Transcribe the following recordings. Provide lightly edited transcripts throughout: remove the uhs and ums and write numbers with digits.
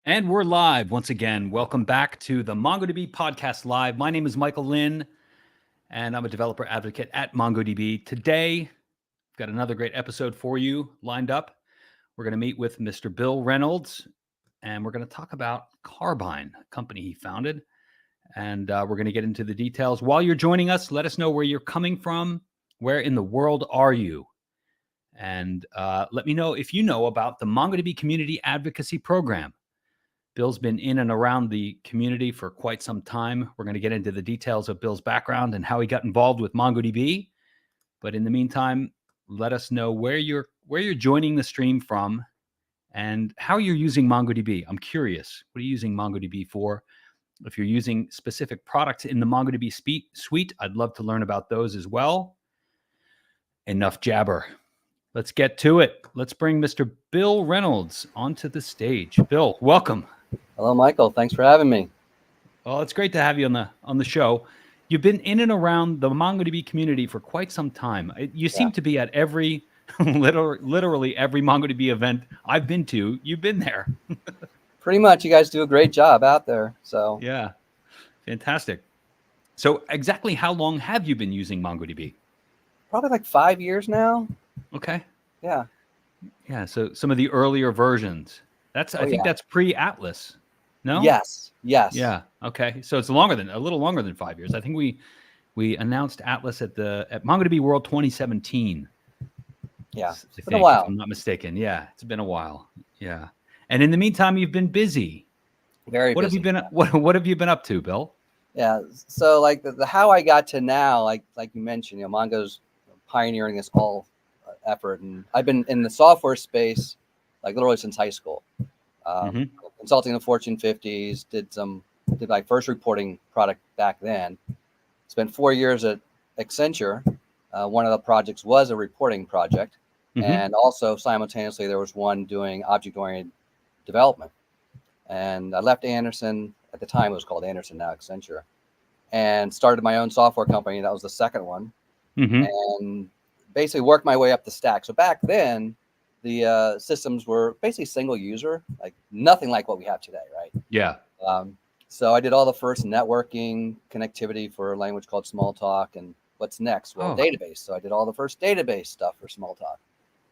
And we're live once again. Welcome back to the MongoDB Podcast Live. My name is Michael Lynn, and I'm a developer advocate at MongoDB. Today, I've got another great episode for you lined up. We're going to meet with Mr. Bill Reynolds, and we're going to talk about Qarbine, a company he founded. And we're going to get into the details. While you're joining us, let us know where you're coming from. Where in the world are you? And let me know if you know about the MongoDB Community Advocacy Program. Bill's been in and around the community for quite some time. We're going to get into the details of Bill's background and how he got involved with MongoDB. But in the meantime, let us know where you're joining the stream from and how you're using MongoDB. I'm curious. What are you using MongoDB for? If you're using specific products in the MongoDB suite, I'd love to learn about those as well. Enough jabber. Let's get to it. Let's bring Mr. Bill Reynolds onto the stage. Bill, welcome. Hello, Michael. Thanks for having me. Well, it's great to have you on the show. You've been in and around the MongoDB community for quite some time. You seem to be at every, literally every MongoDB event I've been to. You've been there. Pretty much. You guys do a great job out there. So yeah, fantastic. So exactly how long have you been using MongoDB? Probably like 5 years now. Okay. Yeah. Yeah. So some of the earlier versions. I think that's pre-Atlas. No? Yes. Yeah. Okay. So it's a little longer than 5 years. I think we announced Atlas at MongoDB World 2017. Yeah. It's been a while. If I'm not mistaken. Yeah. It's been a while. Yeah. And in the meantime, you've been busy. Very busy. What have you been up to, Bill? Yeah. So like the how I got to now, like you mentioned, Mongo's pioneering this whole effort, and I've been in the software space like literally since high school. Consulting the Fortune 50s, did my first reporting product back then. Spent 4 years at Accenture. One of the projects was a reporting project, and also simultaneously there was one doing object-oriented development. And I left Anderson, at the time it was called Anderson, now Accenture, and started my own software company. That was the second one, and basically worked my way up the stack. So back then, the systems were basically single user, like nothing like what we have today, right? Yeah. So I did all the first networking connectivity for a language called Smalltalk, and what's next? Well, database. So I did all the first database stuff for Smalltalk,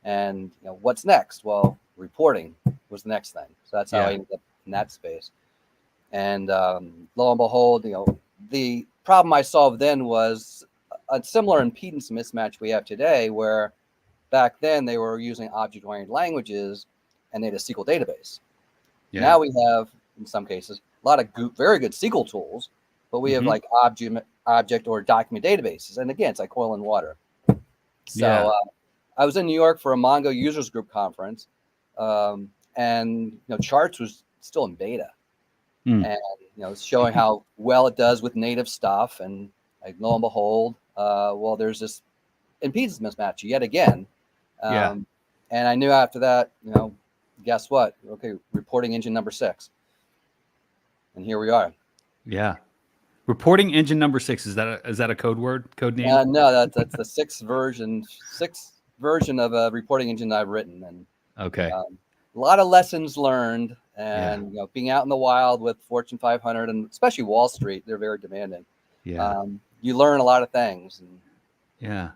and what's next? Well, reporting was the next thing. So that's how I ended up in that space. And lo and behold, the problem I solved then was a similar impedance mismatch we have today, where back then they were using object-oriented languages, and they had a SQL database. Yeah. Now we have, in some cases, a lot of very good SQL tools, but we have like object or document databases. And again, it's like oil and water. So I was in New York for a Mongo users group conference, and charts was still in beta, and showing how well it does with native stuff. And like, lo and behold, well, there's this impedance mismatch yet again. And I knew after that, guess what? Okay, reporting engine number 6, and here we are. Yeah. Reporting engine number 6, is that a code name? No, that's the sixth version of a reporting engine I've written, and a lot of lessons learned, and being out in the wild with Fortune 500 and especially Wall Street, they're very demanding. You learn a lot of things. Yeah,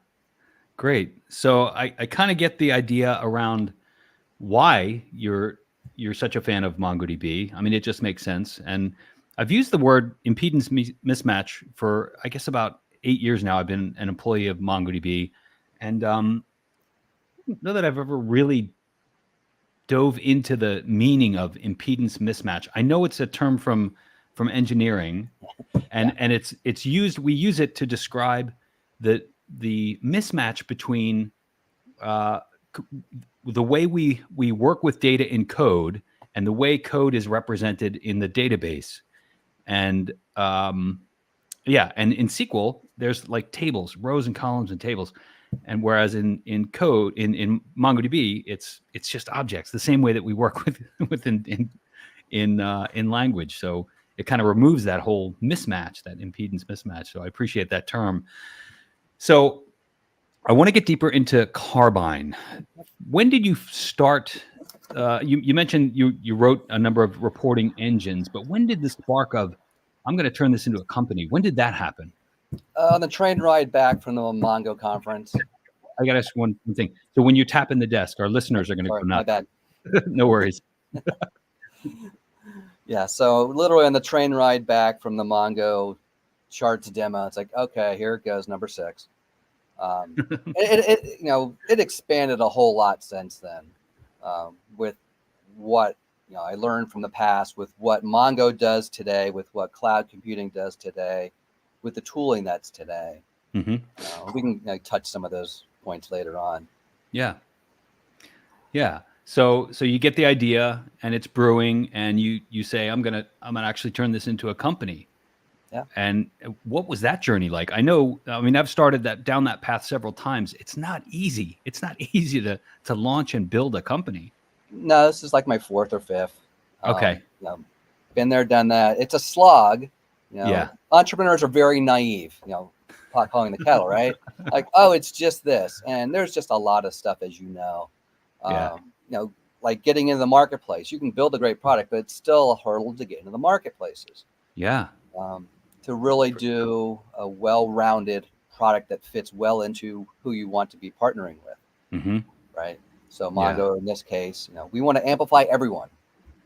great. So I kind of get the idea around why you're such a fan of MongoDB. I mean, it just makes sense. And I've used the word impedance mismatch for, I guess, about 8 years now. I've been an employee of MongoDB, and I don't know that I've ever really dove into the meaning of impedance mismatch. I know it's a term from engineering, and it's used. We use it to describe the mismatch between the way we work with data in code and the way code is represented in the database. And and in SQL, there's like tables, rows and columns and tables. And whereas in code, in MongoDB, it's just objects, the same way that we work with in language. So it kind of removes that whole mismatch, that impedance mismatch. So I appreciate that term. So I want to get deeper into Qarbine. When did you start? You mentioned you wrote a number of reporting engines, but when did the spark of, I'm going to turn this into a company, when did that happen? On the train ride back from the Mongo conference. I got to ask one thing. So when you tap in the desk, our listeners are going to go nuts. My bad. No worries. Yeah, so literally on the train ride back from the Mongo charts demo, it's like, okay, here it goes, number 6. It expanded a whole lot since then, with what I learned from the past, with what Mongo does today, with what cloud computing does today, with the tooling that's today. We can touch some of those points later on. Yeah. So you get the idea, and it's brewing, and you say, I'm gonna actually turn this into a company. Yeah. And what was that journey like? I've started down that path several times. It's not easy. It's not easy to launch and build a company. No, this is like my 4th or 5th. Okay. Been there, done that. It's a slog. Entrepreneurs are very naive. Pot calling the kettle, right? Like, oh, it's just this, and there's just a lot of stuff, as you know. Like getting into the marketplace. You can build a great product, but it's still a hurdle to get into the marketplaces. Yeah. To really do a well-rounded product that fits well into who you want to be partnering with, right? So Mongo, in this case, we want to amplify everyone.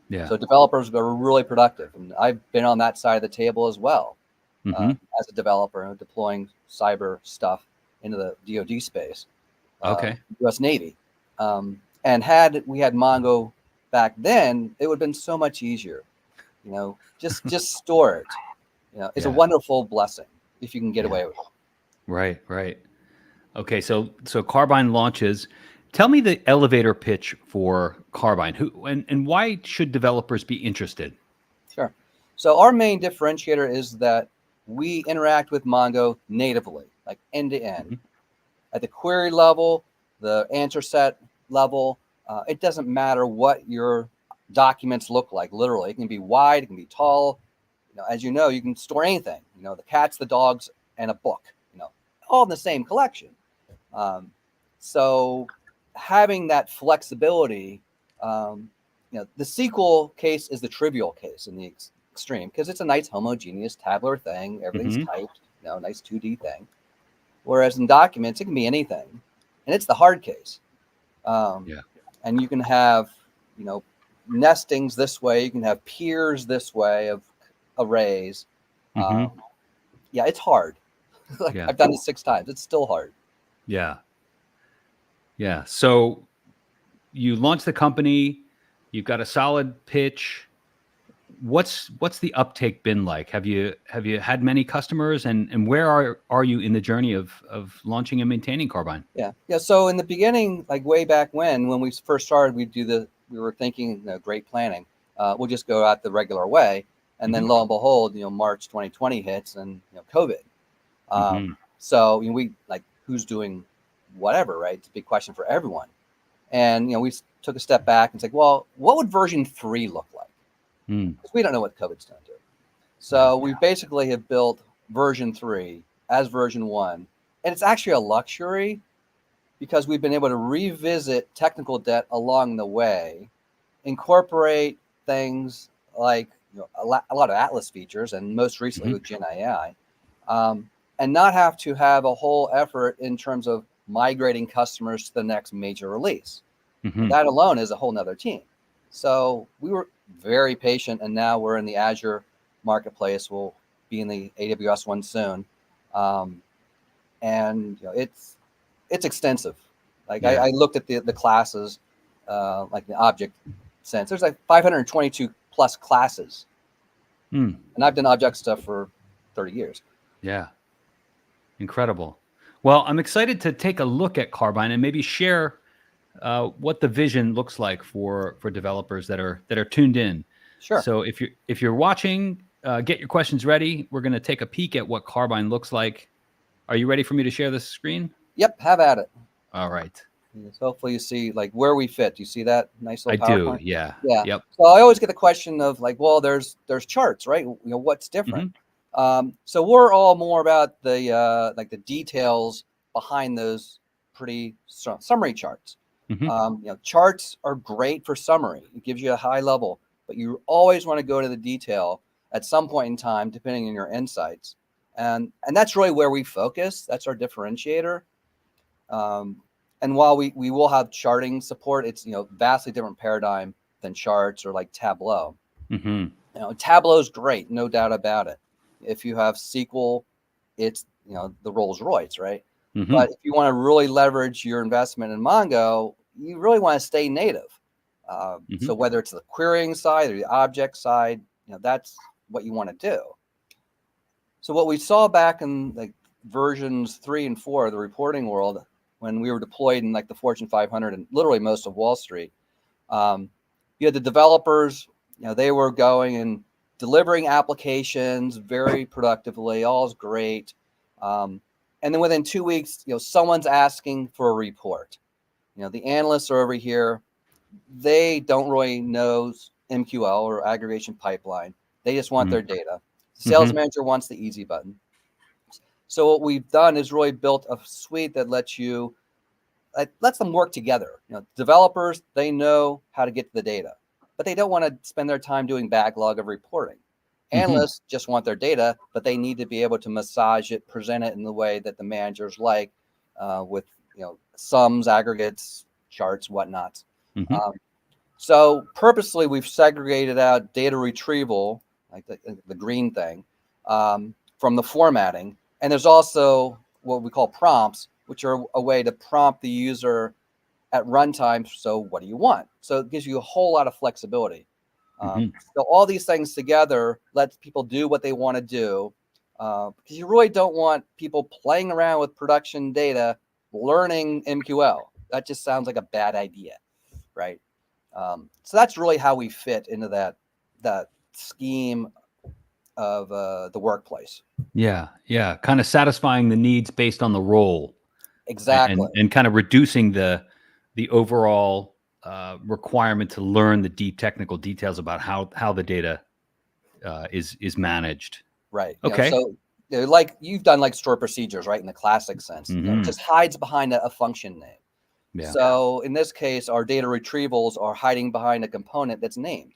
Yeah. So developers are really productive, and I've been on that side of the table as well, as a developer deploying cyber stuff into the DoD space, U.S. Navy, and had we had Mongo back then, it would have been so much easier. Just store it. It's a wonderful blessing if you can get away with it. Right. Okay, so Qarbine launches. Tell me the elevator pitch for Qarbine. Who and why should developers be interested? Sure. So our main differentiator is that we interact with Mongo natively, like end to end, at the query level, the answer set level. It doesn't matter what your documents look like. Literally, it can be wide, it can be tall. As you know, you can store anything. The cats, the dogs, and a book. All in the same collection. So having that flexibility, the SQL case is the trivial case in the extreme because it's a nice homogeneous tabular thing. Everything's typed. Nice 2D thing. Whereas in documents, it can be anything, and it's the hard case. And you can have, nestings this way. You can have peers this way of arrays. It's hard. I've done this 6 times. It's still hard. Yeah. So you launch the company. You've got a solid pitch. What's the uptake been like? Have you had many customers, and where are you in the journey of launching and maintaining Qarbine? Yeah. So in the beginning, like way back when we first started, we were thinking, great planning. We'll just go out the regular way, and then lo and behold, March 2020 hits, and COVID. So we like, who's doing whatever, right? It's a big question for everyone. And we took a step back and said, well, what would version 3 look like? Because we don't know what COVID's going to do. So we basically have built version 3 as version 1. And it's actually a luxury because we've been able to revisit technical debt along the way, incorporate things like a lot of Atlas features, and most recently with Gen AI, and not have to have a whole effort in terms of migrating customers to the next major release. That alone is a whole nother team. So we were very patient, and now we're in the Azure marketplace. We'll be in the AWS one soon. And it's extensive. Like I looked at the classes, like the object sense. There's like 522 plus classes. And I've done object stuff for 30 years. Yeah. Incredible. Well, I'm excited to take a look at Qarbine and maybe share what the vision looks like for developers that are tuned in. Sure. So if you're watching, get your questions ready. We're going to take a peek at what Qarbine looks like. Are you ready for me to share this screen? Yep, have at it. All right. So hopefully you see like where we fit. You see that nice little PowerPoint? I do. Yeah. Yeah. Yep. So I always get the question of like, well, there's charts, right? What's different? So we're all more about the like the details behind those pretty summary charts. Charts are great for summary. It gives you a high level, but you always want to go to the detail at some point in time, depending on your insights. And that's really where we focus. That's our differentiator. And while we will have charting support, it's vastly different paradigm than charts or like Tableau. Tableau is great, no doubt about it. If you have SQL, it's the Rolls Royce, right? But if you want to really leverage your investment in Mongo, you really want to stay native. So whether it's the querying side or the object side, that's what you want to do. So what we saw back in like versions 3 and 4 of the reporting world, when we were deployed in like the Fortune 500 and literally most of Wall Street, you had the developers, they were going and delivering applications very productively, all's great. And then within 2 weeks, someone's asking for a report. The analysts are over here. They don't really know MQL or aggregation pipeline. They just want their data. Sales manager wants the easy button. So what we've done is really built a suite that lets them work together. Developers, they know how to get to the data, but they don't want to spend their time doing backlog of reporting. Analysts just want their data, but they need to be able to massage it, present it in the way that the managers like, with sums, aggregates, charts, whatnot. So purposely, we've segregated out data retrieval, like the green thing, from the formatting. And there's also what we call prompts, which are a way to prompt the user at runtime. So what do you want? So it gives you a whole lot of flexibility. So all these things together lets people do what they want to do, because you really don't want people playing around with production data, learning MQL. That just sounds like a bad idea, right? So that's really how we fit into that scheme of the workplace. Yeah. Kind of satisfying the needs based on the role. Exactly. And kind of reducing the overall requirement to learn the deep technical details about how the data is managed. Right. Okay. So like you've done like stored procedures, right? In the classic sense, it just hides behind a function name. Yeah. So in this case, our data retrievals are hiding behind a component that's named.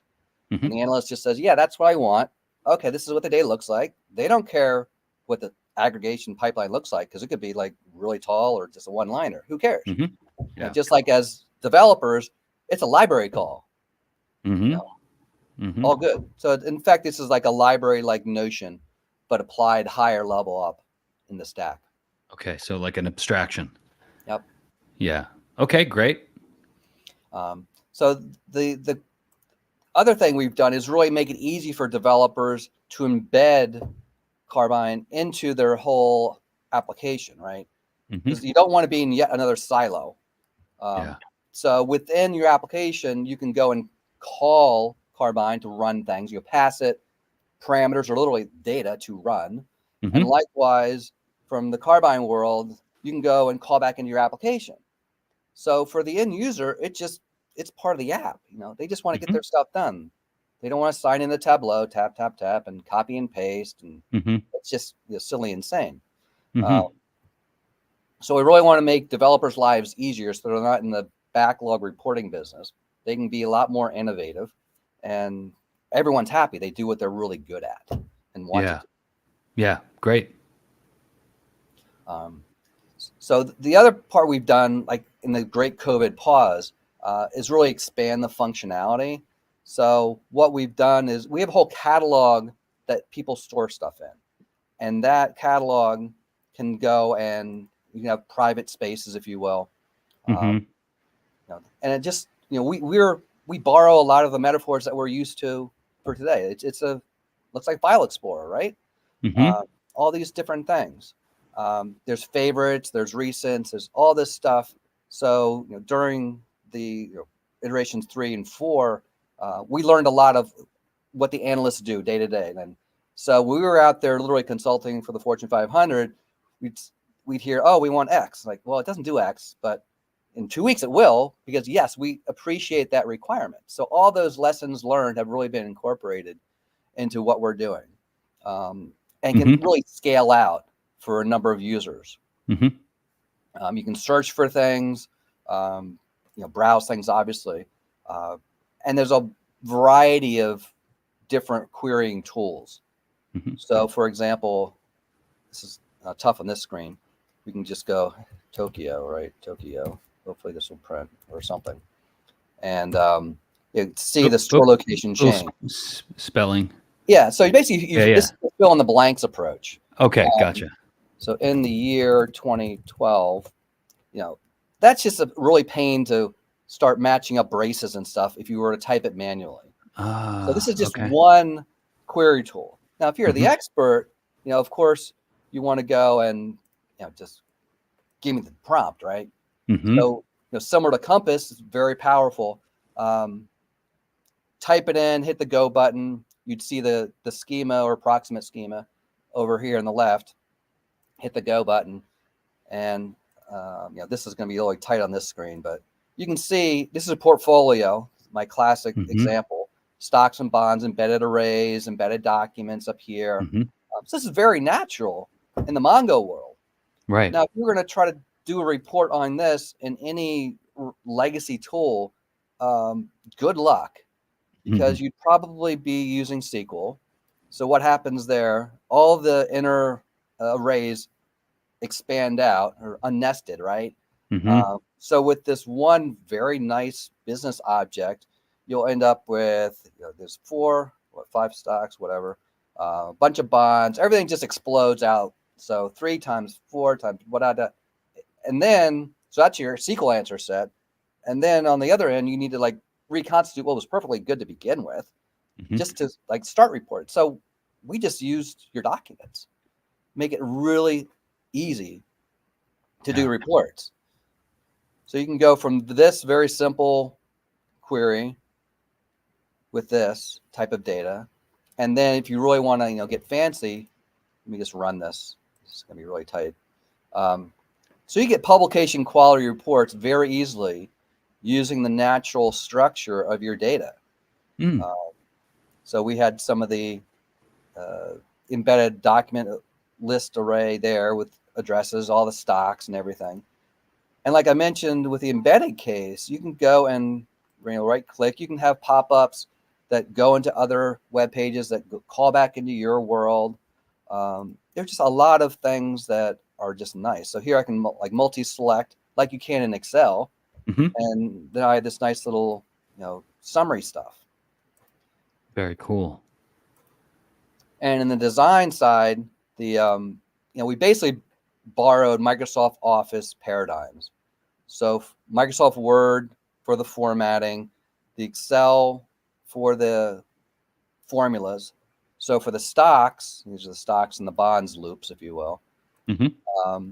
And the analyst just says, yeah, that's what I want. Okay, this is what the data looks like. They don't care what the aggregation pipeline looks like, because it could be like really tall or just a one-liner. Who cares? Yeah. Just like as developers, it's a library call. All good. So in fact, this is like a library-like notion, but applied higher level up in the stack. Okay, so like an abstraction. Yep. Yeah. Okay, great. So the other thing we've done is really make it easy for developers to embed Qarbine into their whole application, right? Because you don't want to be in yet another silo. So within your application, you can go and call Qarbine to run things. You pass it parameters or literally data to run. And likewise, from the Qarbine world, you can go and call back into your application. So for the end user, it's part of the app. They just want to get their stuff done. They don't want to sign in the Tableau, tap, tap, tap, and copy and paste. And it's just silly, insane. So we really want to make developers' lives easier so they're not in the backlog reporting business. They can be a lot more innovative, and everyone's happy. They do what they're really good at and want to do. Yeah, great. So the other part we've done, like in the great COVID pause, is really expand the functionality. So what we've done is we have a whole catalog that people store stuff in, and that catalog can go and you can have private spaces, if you will. And it just, we borrow a lot of the metaphors that we're used to for today. Looks like File Explorer, right? All these different things. There's favorites, there's recents, there's all this stuff. So during the iterations 3 and 4, we learned a lot of what the analysts do day to day. And so we were out there literally consulting for the Fortune 500. We'd hear, oh, we want X. Like, well, it doesn't do X, but in 2 weeks it will, because yes, we appreciate that requirement. So all those lessons learned have really been incorporated into what we're doing, and can really scale out for a number of users. You can search for things, browse things, obviously. And there's a variety of different querying tools. So for example, this is tough on this screen. We can just go Tokyo, right? Tokyo. Hopefully this will print or something. And you see the store location change. Spelling. Yeah. So basically, this is the fill in the blanks approach. Okay, gotcha. So in the year 2012, that's just a really pain to start matching up braces and stuff if you were to type it manually. So this is just one query tool. Now, if you're the expert, of course, you want to go and just give me the prompt, right? So similar to Compass, it's very powerful. Type it in, hit the go button. You'd see the schema or approximate schema over here on the left. Hit the go button, and this is going to be really tight on this screen, but you can see this is a portfolio, my classic example: stocks and bonds, embedded arrays, embedded documents up here. So this is very natural in the Mongo world. Right. Now, if you're going to try to do a report on this in any legacy tool, good luck, because you'd probably be using SQL. So what happens there? All the inner arrays expand out or unnested, right? So with this one very nice business object, you'll end up with there's 5 stocks, whatever, a bunch of bonds. Everything just explodes out. So 3 times 4 times whatever, and then so that's your SQL answer set. And then on the other end, you need to reconstitute what was perfectly good to begin with, just to start report. So we just used your documents, make it really easy to do reports. So you can go from this very simple query with this type of data, and then if you really want to get fancy, let me just run this. It's going to be really tight. So you get publication quality reports very easily using the natural structure of your data. So we had some of the embedded document list array there with addresses, all the stocks and everything. And like I mentioned with the embedded case, you can go and right click. You can have pop-ups that go into other web pages that call back into your world. There's just a lot of things that are just nice. So here I can multi-select like you can in Excel. And then I have this nice little summary stuff. Very cool. And in the design side, we basically borrowed Microsoft Office paradigms. So Microsoft Word for the formatting, the Excel for the formulas. So for the stocks, these are the stocks and the bonds loops, if you will. Mm-hmm.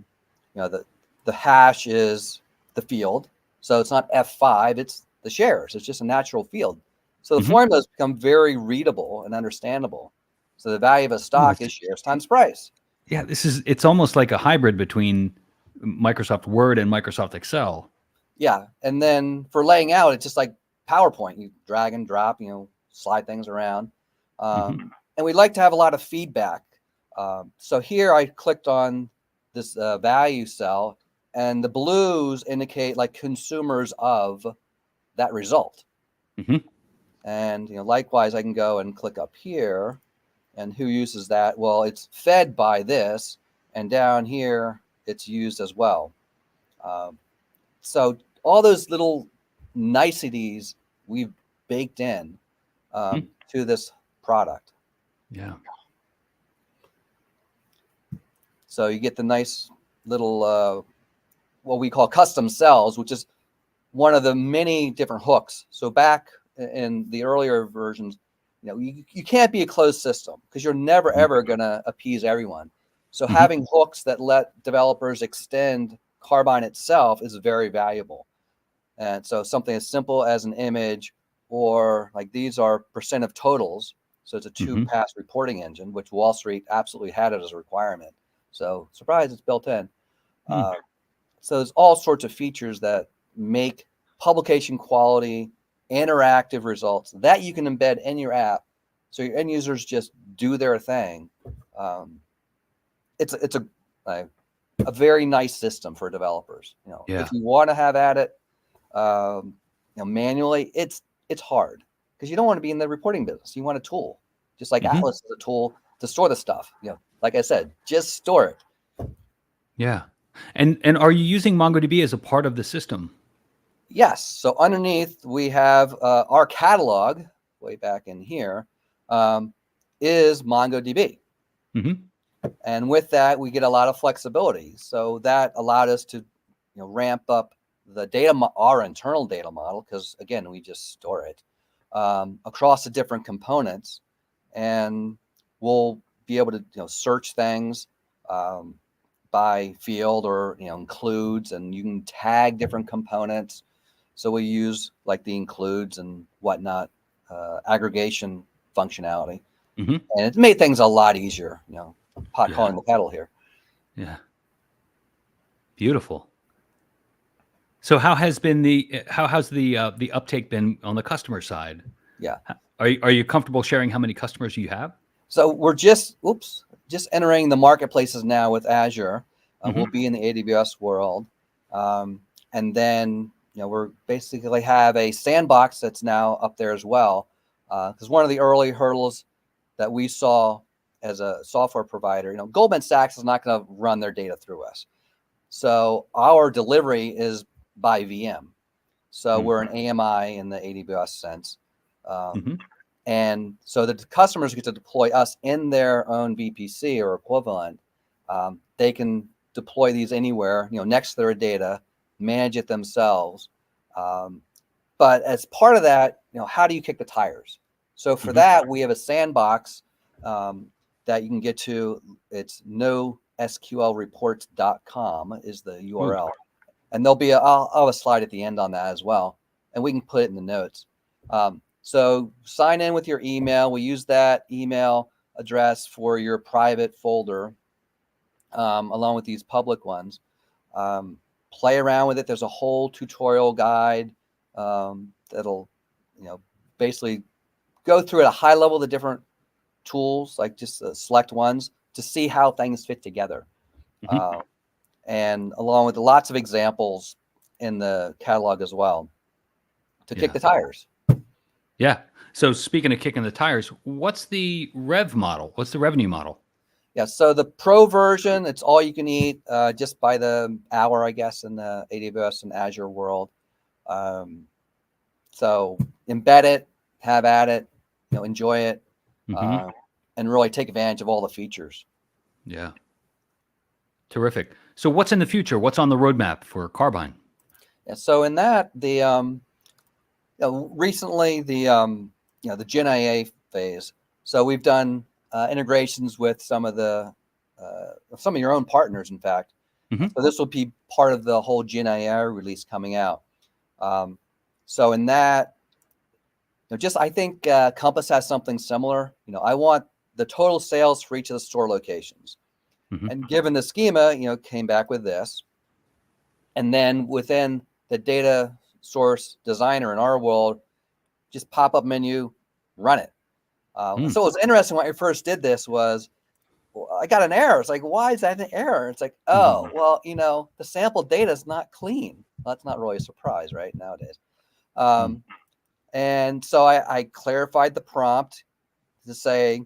The hash is the field. So it's not F5, it's the shares. It's just a natural field. So the Mm-hmm. formulas become very readable and understandable. So the value of a stock is shares times price. Yeah, it's almost like a hybrid between Microsoft Word and Microsoft Excel. Yeah. And then for laying out, it's just like PowerPoint. You drag and drop, slide things around. And we like to have a lot of feedback. So here I clicked on this value cell, and the blues indicate like consumers of that result. Mm-hmm. And likewise, I can go and click up here, and who uses that? Well, it's fed by this, and down here it's used as well. So all those little niceties we've baked in to this product. Yeah. So you get the nice little what we call custom cells, which is one of the many different hooks. So back in the earlier versions, you can't be a closed system because you're never ever going to appease everyone. So having hooks that let developers extend Qarbine itself is very valuable. And so something as simple as an image, or like these are percent of totals. So it's a two-pass reporting engine, which Wall Street absolutely had it as a requirement. So surprise, it's built in. So there's all sorts of features that make publication quality, interactive results that you can embed in your app, so your end users just do their thing. It's a very nice system for developers. If you want to have at it manually, it's hard because you don't want to be in the reporting business. You want a tool, just like Atlas is a tool to store the stuff. Like I said, just store it. Yeah. And are you using MongoDB as a part of the system? Yes. So underneath we have our catalog way back in here is MongoDB. And with that, we get a lot of flexibility. So that allowed us to ramp up the data, our internal data model, because again, we just store it across the different components, and we'll be able to search things by field or includes, and you can tag different components. So we use like the includes and whatnot aggregation functionality, and it made things a lot easier. Pot calling the kettle here. Yeah. Beautiful. So how has the uptake been on the customer side? Yeah. Are you comfortable sharing how many customers you have? So we're just entering the marketplaces now with Azure. We'll be in the AWS world, and then we're basically have a sandbox that's now up there as well. Because one of the early hurdles that we saw as a software provider, Goldman Sachs is not going to run their data through us. So our delivery is by VM. So we're an AMI in the AWS sense. And so the customers get to deploy us in their own VPC or equivalent. They can deploy these anywhere, next to their data, manage it themselves. But as part of that, how do you kick the tires? So for that, we have a sandbox that you can get to. It's nosqlreports.com is the URL. And there'll be I'll have a slide at the end on that as well. And we can put it in the notes. So sign in with your email. We use that email address for your private folder, along with these public ones. Play around with it. There's a whole tutorial guide that'll, basically go through at a high level the different tools, like just select ones to see how things fit together. And along with lots of examples in the catalog as well to kick the tires. Yeah. So speaking of kicking the tires, what's the rev model? What's the revenue model? Yeah. So the pro version, it's all you can eat just by the hour, I guess, in the AWS and Azure world. So embed it, have at it, enjoy it, and really take advantage of all the features. Yeah. Terrific. So what's in the future? What's on the roadmap for Qarbine? Yeah. So in that, the recently the the Gen IA phase. So we've done integrations with some of your own partners, in fact. Mm-hmm. So this will be part of the whole Gen IA release coming out. So in that, I think Compass has something similar. I want the total sales for each of the store locations. Mm-hmm. And given the schema, came back with this. And then within the data source designer in our world, just pop-up menu, run it. So it was interesting when I first did this was, I got an error. It's like, why is that an error? It's like, oh, well, the sample data is not clean. Well, that's not really a surprise, right, nowadays. And so I clarified the prompt to say,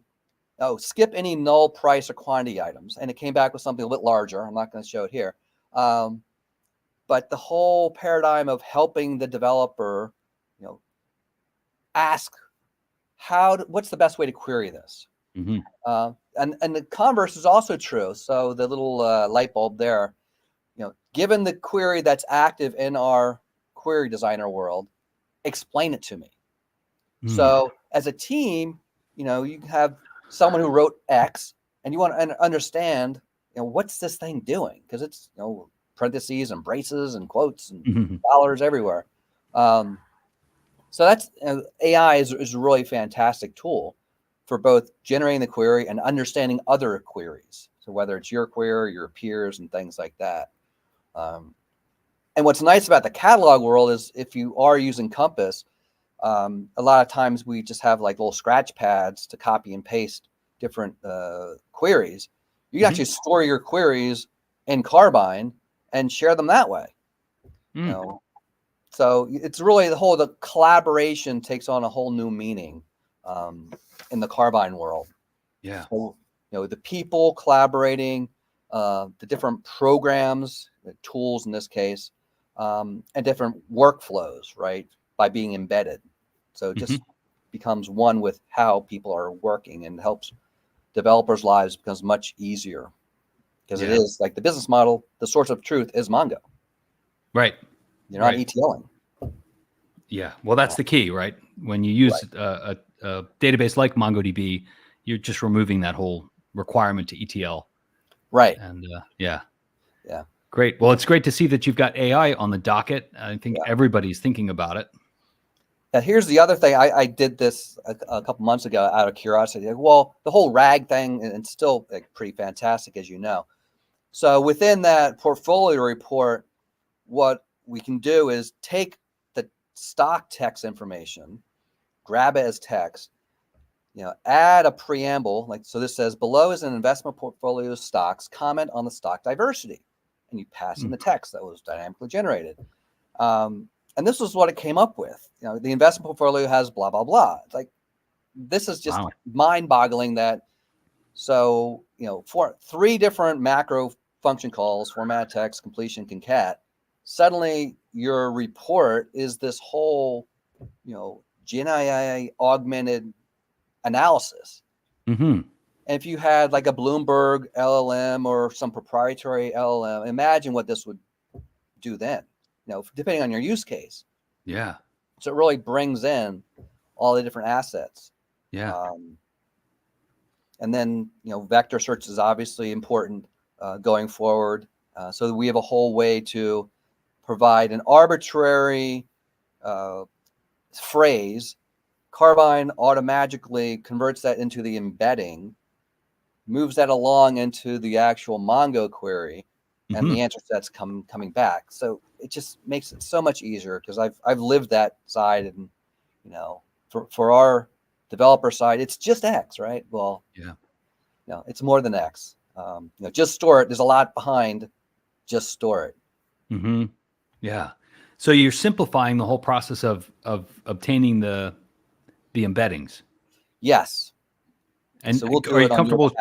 oh, skip any null price or quantity items. And it came back with something a bit larger. I'm not going to show it here. But the whole paradigm of helping the developer, ask what's the best way to query this? Mm-hmm. And the converse is also true. So the little light bulb there, given the query that's active in our query designer world, explain it to me. So as a team, you have someone who wrote X and you want to understand, what's this thing doing? Because it's, parentheses and braces and quotes and dollars everywhere. So that's AI is a really fantastic tool for both generating the query and understanding other queries. So whether it's your query, your peers, and things like that. And what's nice about the catalog world is if you are using Compass, a lot of times we just have like little scratch pads to copy and paste different queries. You can actually store your queries in Qarbine and share them that way. So it's really the collaboration takes on a whole new meaning in the Qarbine world. Yeah. So, the people collaborating, the different programs, the tools in this case, and different workflows, right, by being embedded. So it just becomes one with how people are working and helps developers' lives becomes much easier. Because it is like the business model, the source of truth is Mongo. Right. You're not ETLing. Yeah. Well, that's the key, right? When you use a database like MongoDB, you're just removing that whole requirement to ETL. Right. And yeah. Great. Well, it's great to see that you've got AI on the docket. I think everybody's thinking about it. Now, here's the other thing. I did this a couple months ago out of curiosity. Well, the whole RAG thing, and it's still pretty fantastic, as you know. So within that portfolio report, what we can do is take the stock text information, grab it as text, add a preamble. So this says, below is an investment portfolio of stocks, comment on the stock diversity. And you pass in the text that was dynamically generated. And this is what it came up with. The investment portfolio has blah, blah, blah. It's like, this is just mind-boggling that. So, for 3 different macro function calls, format, text, completion, concat, suddenly your report is this whole, Gen AI augmented analysis. And if you had like a Bloomberg LLM or some proprietary LLM, imagine what this would do then, depending on your use case. Yeah. So it really brings in all the different assets. Yeah. And then, vector search is obviously important going forward. So we have a whole way to provide an arbitrary phrase. Qarbine automatically converts that into the embedding, moves that along into the actual Mongo query, and the answer set's coming back. So it just makes it so much easier because I've lived that side, and for our developer side, it's just X, right? Well, it's more than X. Just store it. There's a lot behind. Just store it. Yeah. So you're simplifying the whole process of obtaining the embeddings. Yes. And so we'll do are you it comfortable?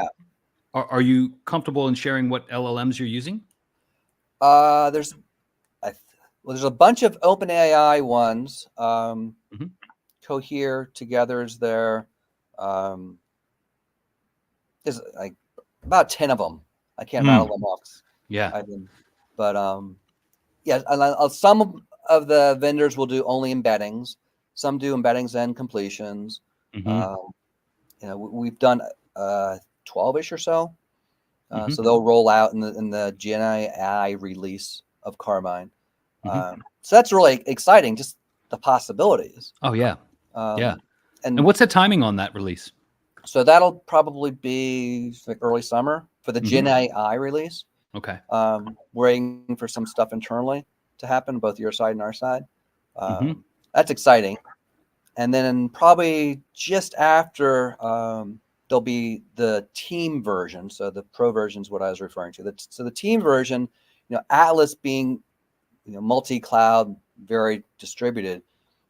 Are you comfortable in sharing what LLMs you're using? There's a bunch of OpenAI ones. Cohere Together is there. There's like about 10 of them. I can't rattle them off. Yeah. But some of the vendors will do only embeddings. Some do embeddings and completions. Mm-hmm. We've done 12-ish or so. Mm-hmm. So they'll roll out in the Gen AI release of Qarbine. Mm-hmm. So that's really exciting, just the possibilities. Oh yeah. Yeah. And And what's the timing on that release? so that'll probably be like early summer for the Gen AI release. Okay. We're waiting for some stuff internally to happen, both your side and our side. That's exciting. And then probably just after, there'll be the team version. So the pro version is what I was referring to. So the team version, Atlas being multi-cloud, very distributed,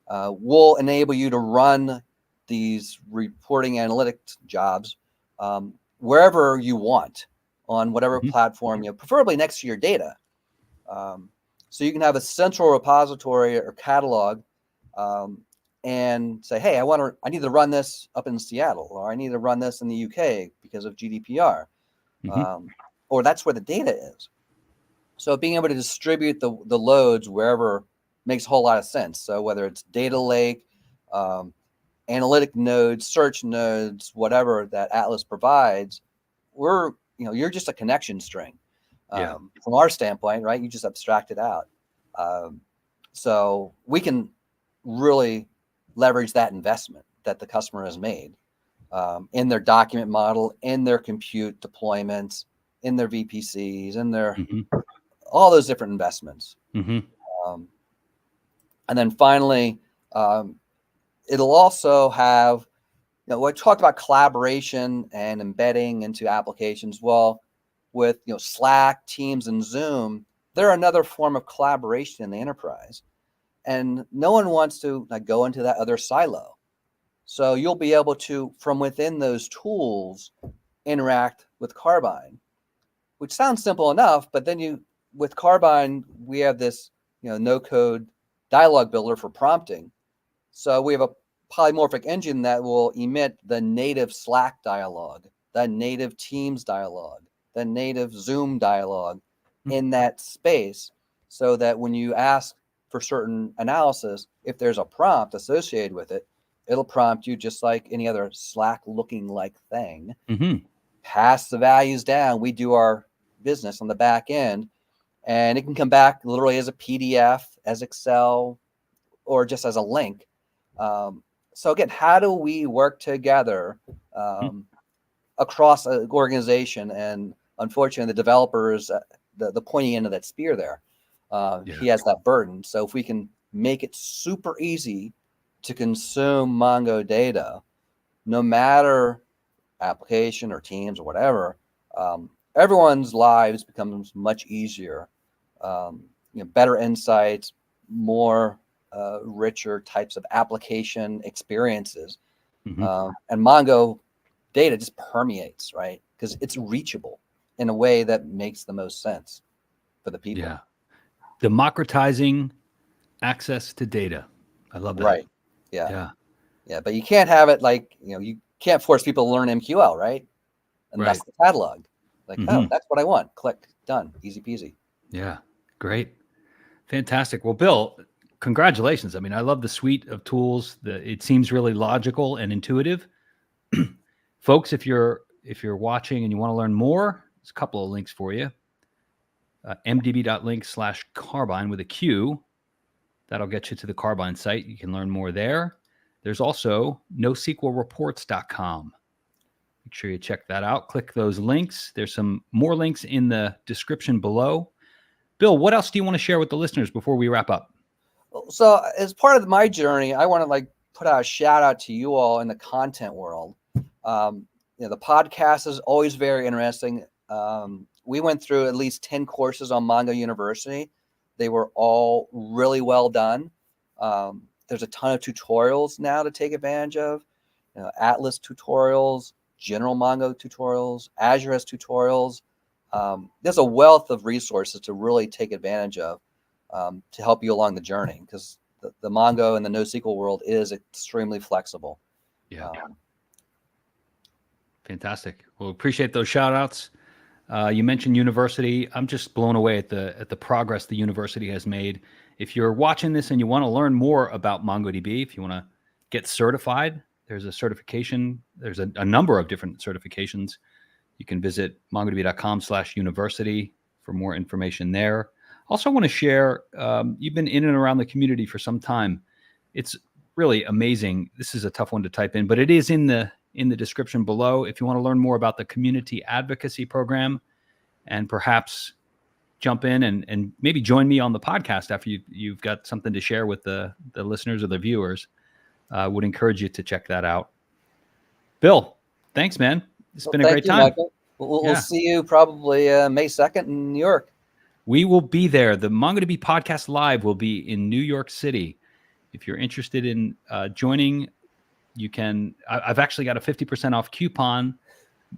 will enable you to run these reporting analytics jobs wherever you want on whatever platform, preferably next to your data. So you can have a central repository or catalog and say, hey, I need to run this up in Seattle, or I need to run this in the UK because of GDPR, or that's where the data is. So being able to distribute the loads wherever makes a whole lot of sense. So whether it's data lake, analytic nodes, search nodes, whatever that Atlas provides, you're just a connection string. From our standpoint, right? You just abstract it out. So we can really leverage that investment that the customer has made in their document model, in their compute deployments, in their VPCs, in their all those different investments. And then finally, it'll also have, we talked about collaboration and embedding into applications. Well, with Slack, Teams, and Zoom, they're another form of collaboration in the enterprise, and no one wants to go into that other silo. So you'll be able to, from within those tools, interact with Qarbine, which sounds simple enough, but then with Qarbine, we have this no-code dialogue builder for prompting. So we have a polymorphic engine that will emit the native Slack dialogue, the native Teams dialogue, the native Zoom dialogue in that space, so that when you ask for certain analysis, if there's a prompt associated with it, it'll prompt you just like any other Slack looking like thing. Pass the values down. We do our business on the back end, and it can come back literally as a PDF, as Excel, or just as a link. So again, how do we work together across an organization? And unfortunately, the developers, the pointy end of that spear there, he has that burden. So if we can make it super easy to consume Mongo data, no matter application or teams or whatever, everyone's lives becomes much easier. Better insights, more richer types of application experiences. And Mongo data just permeates, right? Because it's reachable in a way that makes the most sense for the people. Yeah. Democratizing access to data. I love that. Right. Yeah. But you can't have it you can't force people to learn MQL, right? And that's the catalog. Oh, that's what I want. Click, done. Easy peasy. Yeah. Great. Fantastic. Well, Bill, congratulations. I mean, I love the suite of tools. It seems really logical and intuitive. Folks, if you're watching and you want to learn more, there's a couple of links for you. mdb.link/Qarbine with a Q. That'll get you to the Qarbine site. You can learn more there. There's also NoSQLreports.com. Make sure you check that out. Click those links. There's some more links in the description below. Bill, what else do you want to share with the listeners before we wrap up? So as part of my journey, I want to put out a shout out to you all in the content world. The podcast is always very interesting. We went through at least 10 courses on Mongo University. They were all really well done. There's a ton of tutorials now to take advantage of. Atlas tutorials, general Mongo tutorials, Azure has tutorials. There's a wealth of resources to really take advantage of to help you along the journey, because the Mongo and the NoSQL world is extremely flexible. Yeah. Fantastic. Well, appreciate those shout outs. You mentioned university. I'm just blown away at the progress the university has made. If you're watching this and you want to learn more about MongoDB, if you want to get certified, There's a certification. There's a number of different certifications. You can visit mongodb.com/university for more information there. Also want to share, you've been in and around the community for some time. It's really amazing. This is a tough one to type in, but it is in the description below. If you want to learn more about the community advocacy program and perhaps jump in and maybe join me on the podcast after you've got something to share with the listeners or the viewers, would encourage you to check that out. Bill, thanks, man. It's been a great time. Michael. We'll see you probably May 2nd in New York. We will be there. The MongoDB Podcast Live will be in New York City. If you're interested in joining, you can. I've actually got a 50% off coupon.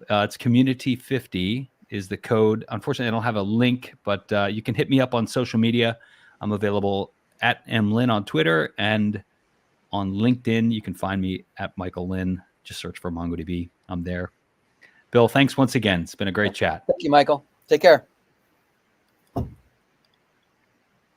It's community50 is the code. Unfortunately, I don't have a link, but you can hit me up on social media. I'm available at mlin on Twitter, and on LinkedIn, you can find me at Michael Lin. Just search for MongoDB. I'm there. Bill, thanks once again. It's been a great chat. Thank you, Michael. Take care.